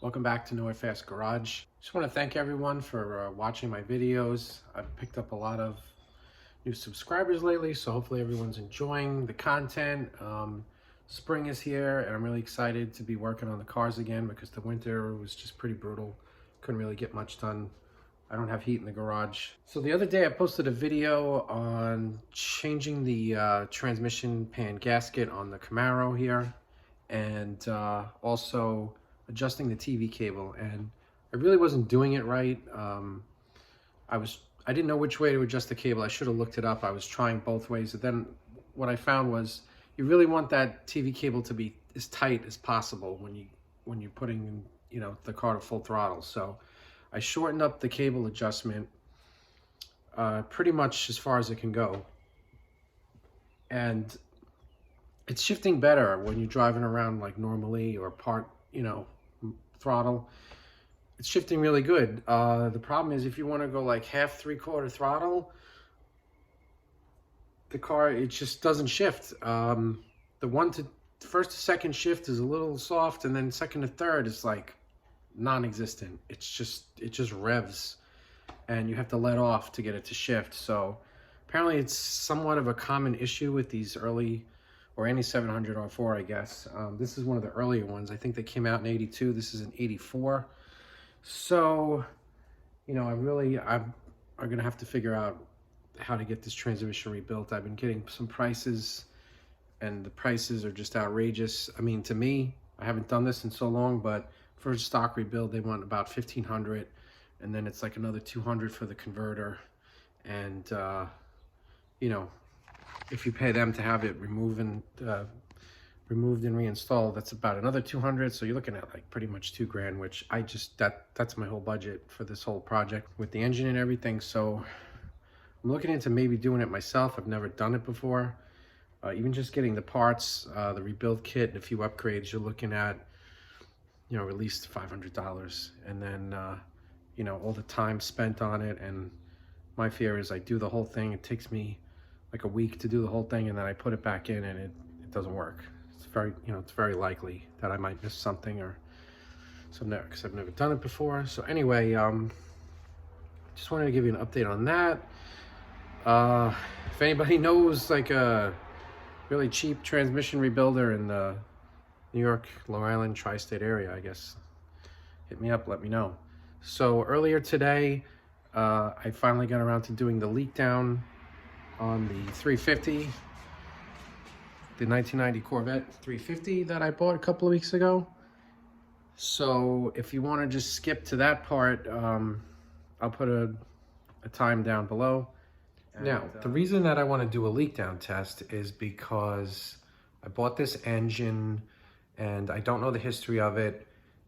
Welcome back to North Fast Garage. Just want to thank everyone for watching my videos. I've picked up a lot of new subscribers lately, so hopefully everyone's enjoying the content. Spring is here, and I'm really excited to be working on the cars again because the winter was just pretty brutal. Couldn't really get much done. I don't have heat in the garage. So the other day I posted a video on changing the transmission pan gasket on the Camaro here, and also adjusting the TV cable, and I really wasn't doing it right. I didn't know which way to adjust the cable. I should have looked it up. I was trying both ways, and then what I found was you really want that TV cable to be as tight as possible when you're putting the car to full throttle. So I shortened up the cable adjustment pretty much as far as it can go, and it's shifting better when you're driving around like normally or throttle. It's shifting really good. The problem is if you want to go like half, three-quarter throttle, the car, it just doesn't shift. The first to second shift is a little soft, and then second to third is like non-existent. It just revs, and you have to let off to get it to shift. So apparently it's somewhat of a common issue with these early, or any 700 R4, I guess. This is one of the earlier ones. I think they came out in 82. This is an 84. So, I'm gonna have to figure out how to get this transmission rebuilt. I've been getting some prices, and the prices are just outrageous. I mean, to me, I haven't done this in so long, but for a stock rebuild, they want about $1,500, and then it's like another $200 for the converter, and if you pay them to have it removed and reinstalled, that's about another $200. So you're looking at like pretty much $2,000, which that's my whole budget for this whole project with the engine and everything. So I'm looking into maybe doing it myself. I've never done it before. Even just getting the parts, the rebuild kit, and a few upgrades, you're looking at at least $500, and then all the time spent on it. And my fear is I do the whole thing, it takes me like a week to do the whole thing, and then I put it back in and it doesn't work. It's very likely that I might miss something or something, because I've never done it before. So anyway, just wanted to give you an update on that. If anybody knows like a really cheap transmission rebuilder in the New York, Long Island, tri-state area, I guess, hit me up, let me know. So earlier today, I finally got around to doing the Leakdown on the 350, the 1990 Corvette 350 that I bought a couple of weeks ago. So if you want to just skip to that part, I'll put a time down below. Now, the reason that I want to do a leak down test is because I bought this engine and I don't know the history of it,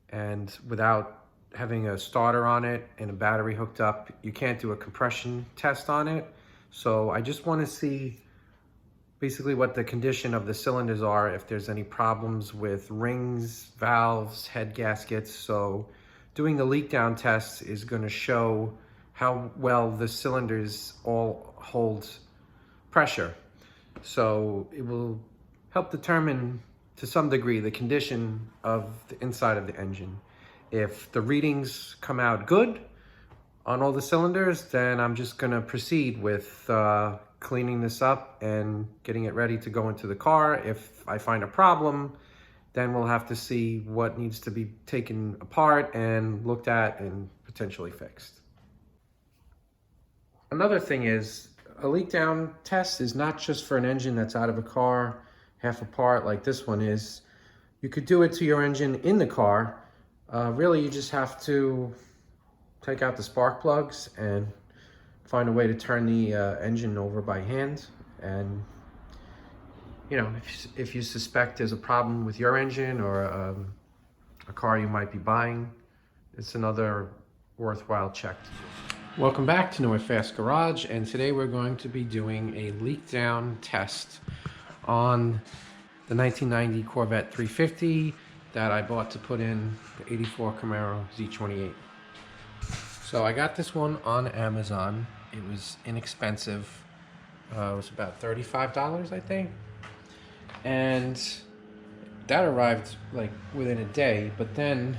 and without having a starter on it and a battery hooked up, you can't do a compression test on it. So I just want to see basically what the condition of the cylinders are, if there's any problems with rings, valves, head gaskets. So doing the leak down test is going to show how well the cylinders all hold pressure. So it will help determine to some degree the condition of the inside of the engine. If the readings come out good on all the cylinders, then I'm just gonna proceed with cleaning this up and getting it ready to go into the car. If I find a problem, then we'll have to see what needs to be taken apart and looked at and potentially fixed. Another thing is, a leak down test is not just for an engine that's out of a car, half apart like this one is. You could do it to your engine in the car. Really, you just have to take out the spark plugs and find a way to turn the engine over by hand. And if you suspect there's a problem with your engine or a car you might be buying, it's another worthwhile check to do. Welcome back to North Fast Garage, and today we're going to be doing a leak down test on the 1990 Corvette 350 that I bought to put in the 84 Camaro Z28. So I got this one on Amazon. It was inexpensive. It was about $35, I think. And that arrived like within a day, but then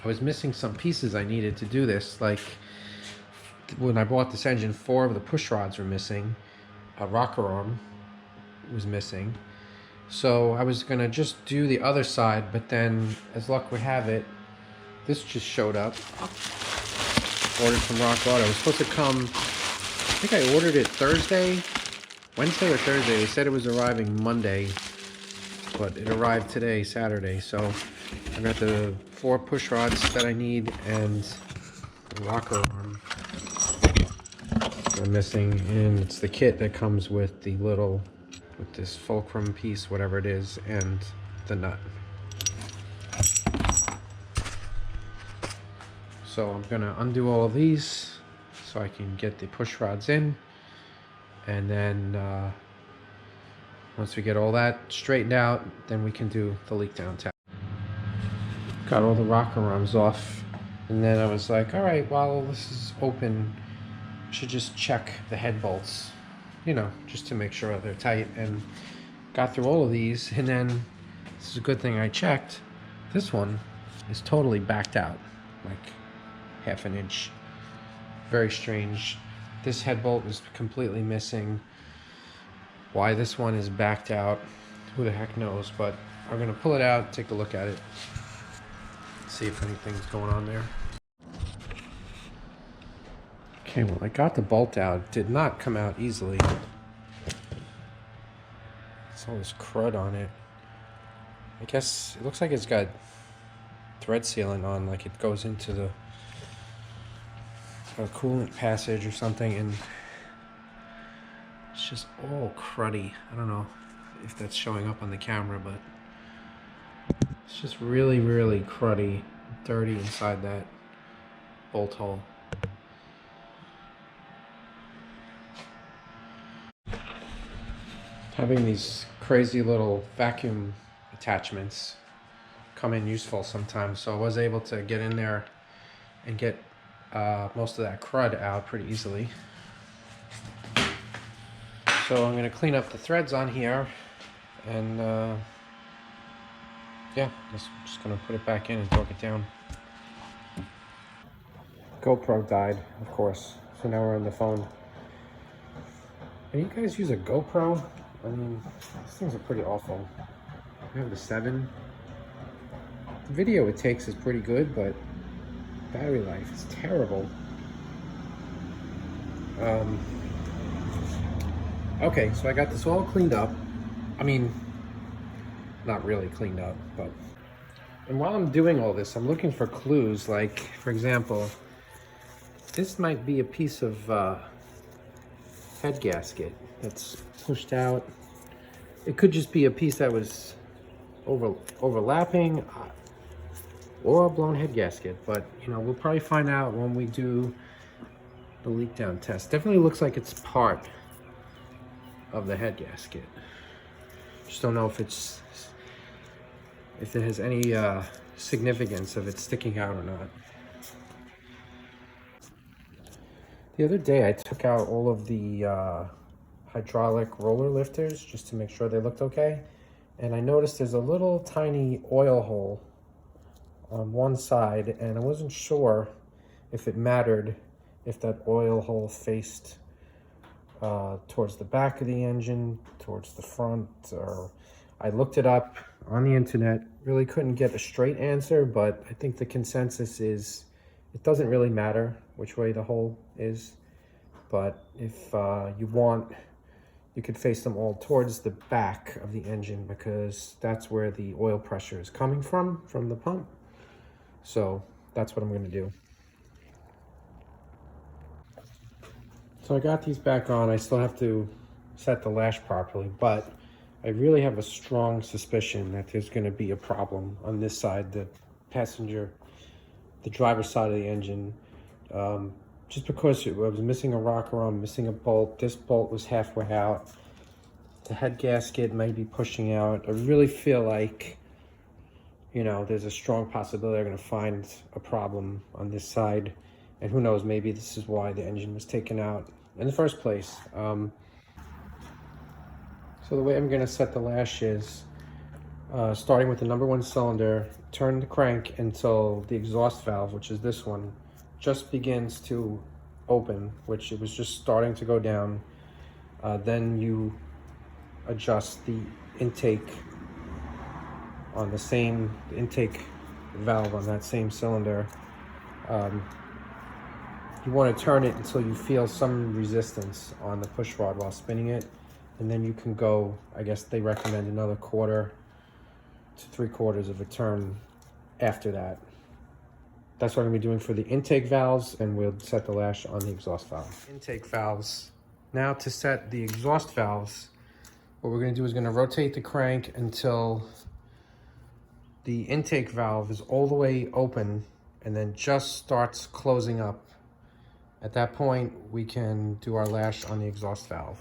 I was missing some pieces I needed to do this. Like when I bought this engine, 4 of the push rods were missing. A rocker arm was missing. So I was gonna just do the other side, but then as luck would have it, this just showed up. Ordered from Rock Auto. It was supposed to come, I think I ordered it Wednesday or Thursday. They said it was arriving Monday, but it arrived today, Saturday. So I got the 4 push rods that I need and the rocker arm I'm missing, and it's the kit that comes with the little, with this fulcrum piece, whatever it is, and the nut. So I'm gonna undo all of these so I can get the push rods in, and then once we get all that straightened out, then we can do the leak down tap. Got all the rocker arms off, and then I was like, all right, while this is open, I should just check the head bolts, you know, just to make sure they're tight, and got through all of these. And then this is a good thing I checked. This one is totally backed out, like half an inch. Very strange. This head bolt is completely missing. Why this one is backed out, who the heck knows, but I'm gonna pull it out, take a look at it, see if anything's going on there. Okay, well, I got the bolt out. It did not come out easily. It's all this crud on it. I guess it looks like it's got thread sealant on, like it goes into the coolant passage or something, and it's just all cruddy. I don't know if that's showing up on the camera, but it's just really, really cruddy, dirty inside that bolt hole. Having these crazy little vacuum attachments come in useful sometimes, so I was able to get in there and get most of that crud out pretty easily. So I'm going to clean up the threads on here, and yeah, just going to put it back in and torque it down. GoPro died, of course, so now we're on the phone. And you guys use a GoPro? I mean, these things are pretty awful. I have the 7. The video it takes is pretty good, but battery life is terrible. Okay, so I got this all cleaned up. I mean, not really cleaned up, but... And while I'm doing all this, I'm looking for clues. Like, for example, this might be a piece of head gasket that's pushed out. It could just be a piece that was overlapping or a blown head gasket, but you know, we'll probably find out when we do the leak down test. Definitely looks like it's part of the head gasket. Just don't know if it has any significance of it sticking out or not. The other day I took out all of the hydraulic roller lifters just to make sure they looked okay, and I noticed there's a little tiny oil hole on one side, and I wasn't sure if it mattered if that oil hole faced towards the back of the engine, towards the front, or I looked it up on the internet, really couldn't get a straight answer, but I think the consensus is it doesn't really matter which way the hole is, but if you want, you could face them all towards the back of the engine, because that's where the oil pressure is coming from the pump. So that's what I'm going to do. So I got these back on. I still have to set the lash properly, but I really have a strong suspicion that there's going to be a problem on this side, the driver's side of the engine. Just because I was missing a rocker arm, missing a bolt. This bolt was halfway out. The head gasket might be pushing out. I really feel like, you know, there's a strong possibility they're going to find a problem on this side. And who knows, maybe this is why the engine was taken out in the first place. So the way I'm going to set the lash is starting with the number 1 cylinder, turn the crank until the exhaust valve, which is this one, just begins to open, which it was just starting to go down. Then you adjust the intake on the same intake valve on that same cylinder. You want to turn it until you feel some resistance on the push rod while spinning it, and then you can go, I guess they recommend another 1/4 to 3/4 of a turn after that. That's what I'm going to be doing for the intake valves, and we'll set the lash on the exhaust valve. Intake valves. Now to set the exhaust valves, what we're going to do is going to rotate the crank until the intake valve is all the way open and then just starts closing up. At that point, we can do our lash on the exhaust valve.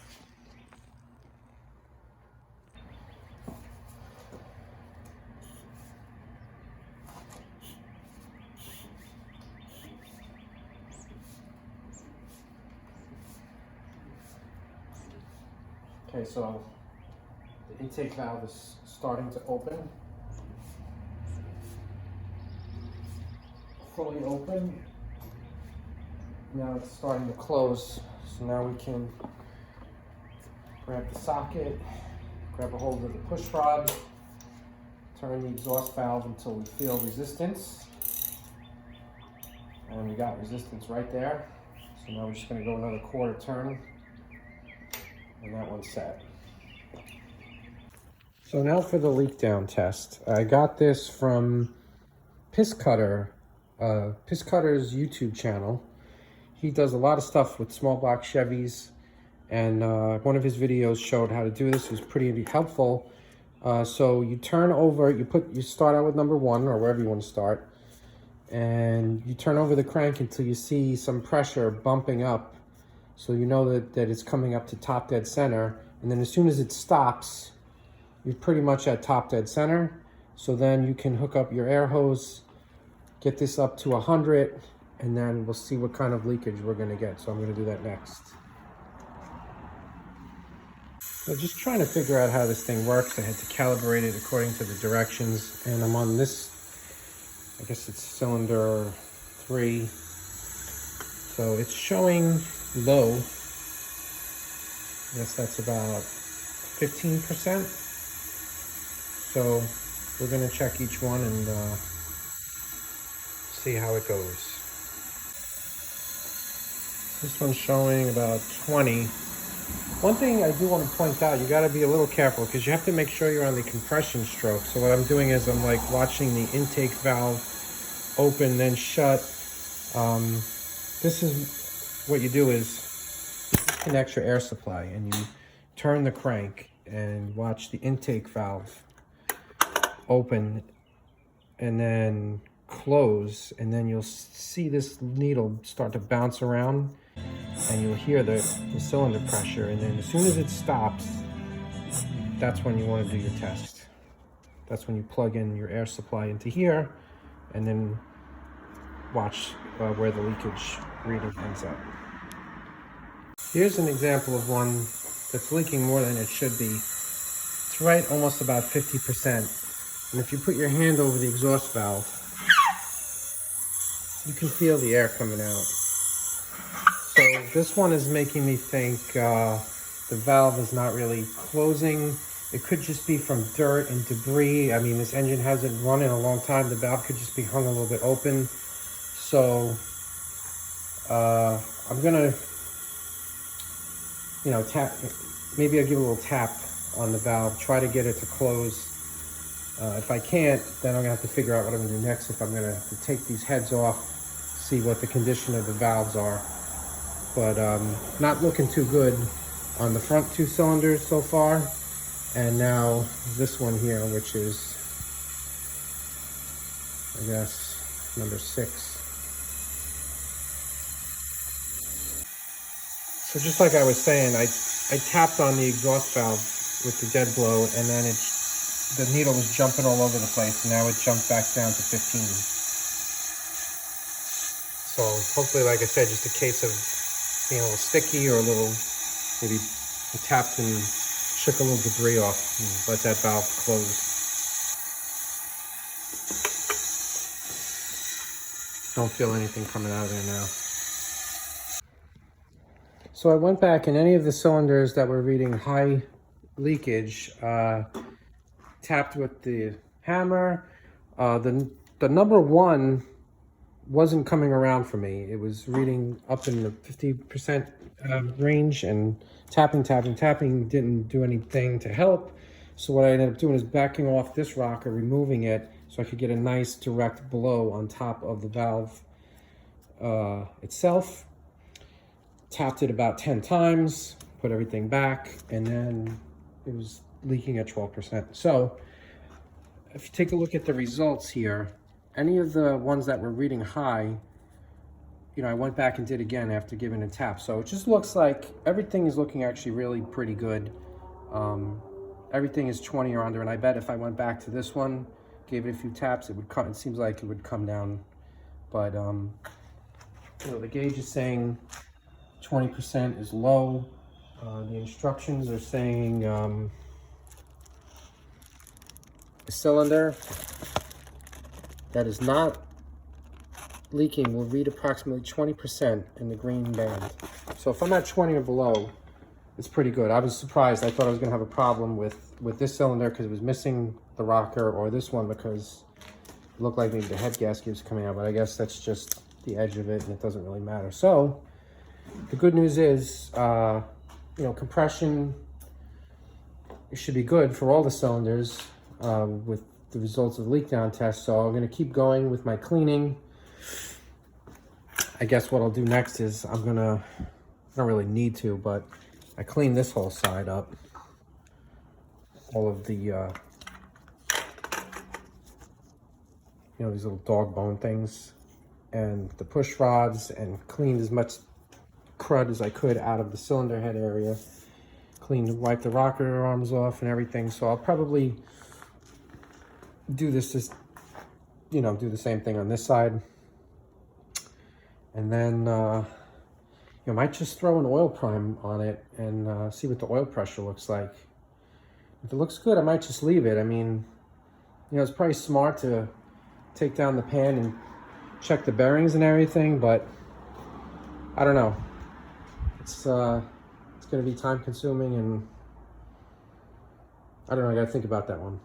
Okay, so the intake valve is starting to open. Fully open. Now it's starting to close. So now we can grab the socket, grab a hold of the push rod, turn the exhaust valve until we feel resistance. And we got resistance right there. So now we're just going to go another 1/4 turn. And that one's set. So now for the leak down test. I got this from Piss Cutter's YouTube channel. He does a lot of stuff with small block Chevys, and one of his videos showed how to do this. It was pretty helpful. So you turn over, you start out with number 1 or wherever you want to start, and you turn over the crank until you see some pressure bumping up. So you know that it's coming up to top dead center, and then as soon as it stops, you're pretty much at top dead center. So then you can hook up your air hose, get this up to 100, and then we'll see what kind of leakage we're going to get. So I'm going to do that next. So just trying to figure out how this thing works. I had to calibrate it according to the directions, and I'm on this, I guess it's cylinder 3. So it's showing low. I guess that's about 15%. So we're going to check each one and see how it goes. This one's showing about 20. One thing I do want to point out, you got to be a little careful because you have to make sure you're on the compression stroke. So what I'm doing is I'm like watching the intake valve open then shut. This is what you do is you disconnect your air supply and you turn the crank and watch the intake valve open and then close, and then you'll see this needle start to bounce around and you'll hear the cylinder pressure, and then as soon as it stops, that's when you want to do your test. That's when you plug in your air supply into here and then watch where the leakage reading ends up. Here's an example of one that's leaking more than it should be. It's right almost about 50%. And if you put your hand over the exhaust valve, you can feel the air coming out. So this one is making me think the valve is not really closing. It could just be from dirt and debris. I mean, this engine hasn't run in a long time. The valve could just be hung a little bit open. So I'm gonna, tap, maybe I'll give a little tap on the valve, try to get it to close. If I can't, then I'm gonna have to figure out what I'm gonna do next. If I'm gonna have to take these heads off, see what the condition of the valves are. But not looking too good on the front 2 cylinders so far. And now this one here, which is, I guess, number 6. So just like I was saying, I tapped on the exhaust valve with the dead blow, and then the needle was jumping all over the place, and now it jumped back down to 15. So hopefully, like I said, just a case of being a little sticky, or a little, maybe tapped and shook a little debris off and let that valve close. Don't feel anything coming out of there now. So I went back, and any of the cylinders that were reading high leakage, tapped with the hammer. The number 1 wasn't coming around for me. It was reading up in the 50% range, and tapping didn't do anything to help. So what I ended up doing is backing off this rocker, removing it, so I could get a nice direct blow on top of the valve itself. Tapped it about 10 times, put everything back, and then it was leaking at 12%. So if you take a look at the results here, any of the ones that were reading high, you know, I went back and did again after giving a tap. So it just looks like everything is looking actually really pretty good. Everything is 20 or under, and I bet if I went back to this one, gave it a few taps, it would come. It seems like it would come down. But you know, the gauge is saying 20% is low. The instructions are saying the cylinder that is not leaking will read approximately 20% in the green band. So if I'm at 20 or below, it's pretty good. I was surprised. I thought I was going to have a problem with this cylinder because it was missing the rocker, or this one because it looked like maybe the head gasket was coming out, but I guess that's just the edge of it and it doesn't really matter. So the good news is, you know, compression, it should be good for all the cylinders with the results of the Leakdown test. So I'm going to keep going with my cleaning. I guess what I'll do next is I don't really need to, but I clean this whole side up. All of the, you know, these little dog bone things and the push rods, and cleaned as much crud as I could out of the cylinder head area. Wipe the rocker arms off and everything. So I'll probably do this, you know, do the same thing on this side. And then, you know, might just throw an oil prime on it and see what the oil pressure looks like. If it looks good, I might just leave it. I mean, you know, it's probably smart to take down the pan and check the bearings and everything, but I don't know. It's going to be time consuming, and I don't know, I got to think about that one.